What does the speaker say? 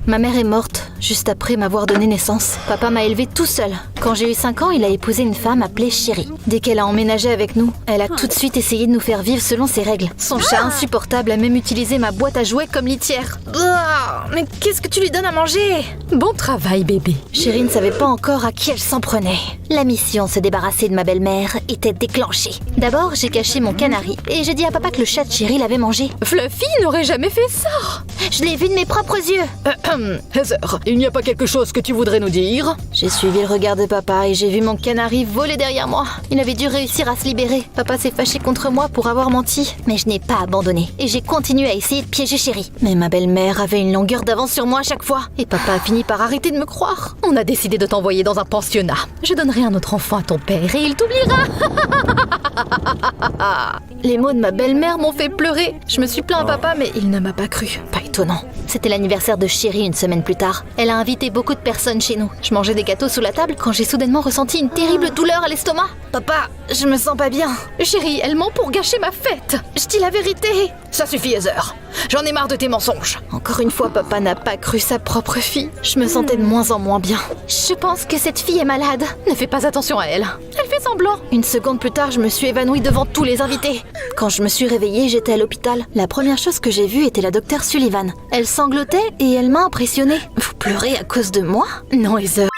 Ma mère est morte, juste après m'avoir donné naissance. Papa m'a élevée tout seul. Quand j'ai eu 5 ans, il a épousé une femme appelée Chérie. Dès qu'elle a emménagé avec nous, elle a tout de suite essayé de nous faire vivre selon ses règles. Son chat insupportable a même utilisé ma boîte à jouets comme litière. Mais qu'est-ce que tu lui donnes à manger? Bon travail, bébé. Chérie ne savait pas encore à qui elle s'en prenait. La mission de se débarrasser de ma belle-mère était déclenchée. D'abord, j'ai caché mon canari et j'ai dit à papa que le chat de Chérie l'avait mangé. Fluffy n'aurait jamais fait ça. Je l'ai vu de mes propres yeux. Heather, il n'y a pas quelque chose que tu voudrais nous dire? J'ai suivi le regard de papa et j'ai vu mon canari voler derrière moi. Il avait dû réussir à se libérer. Papa s'est fâché contre moi pour avoir menti. Mais je n'ai pas abandonné et j'ai continué à essayer de piéger Chérie. Mais ma belle-mère avait une longueur d'avance sur moi à chaque fois. Et papa a fini par arrêter de me croire. On a décidé de t'envoyer dans un pensionnat. Je donnerai un autre enfant à ton père et il t'oubliera. Les mots de ma belle-mère m'ont fait pleurer. Je me suis plaint à papa, mais il ne m'a pas cru. Pas étonnant. C'était l'anniversaire de Chérie une semaine plus tard. Elle a invité beaucoup de personnes chez nous. Je mangeais des gâteaux sous la table quand j'ai soudainement ressenti une terrible douleur à l'estomac. Papa, je me sens pas bien. Chérie, elle ment pour gâcher ma fête. Je dis la vérité. Ça suffit, Heather. J'en ai marre de tes mensonges. Encore une fois, papa n'a pas cru sa propre fille. Je me sentais de moins en moins bien. Je pense que cette fille est malade. Ne fais pas attention à elle. Elle fait semblant. Une seconde plus tard, je me suis évanouie devant tous les invités. Quand je me suis réveillée, j'étais à l'hôpital. La première chose que j'ai vue était la docteure Sullivan. Elle sanglotait et elle m'a impressionnée. Vous pleurez à cause de moi? Non, Heather.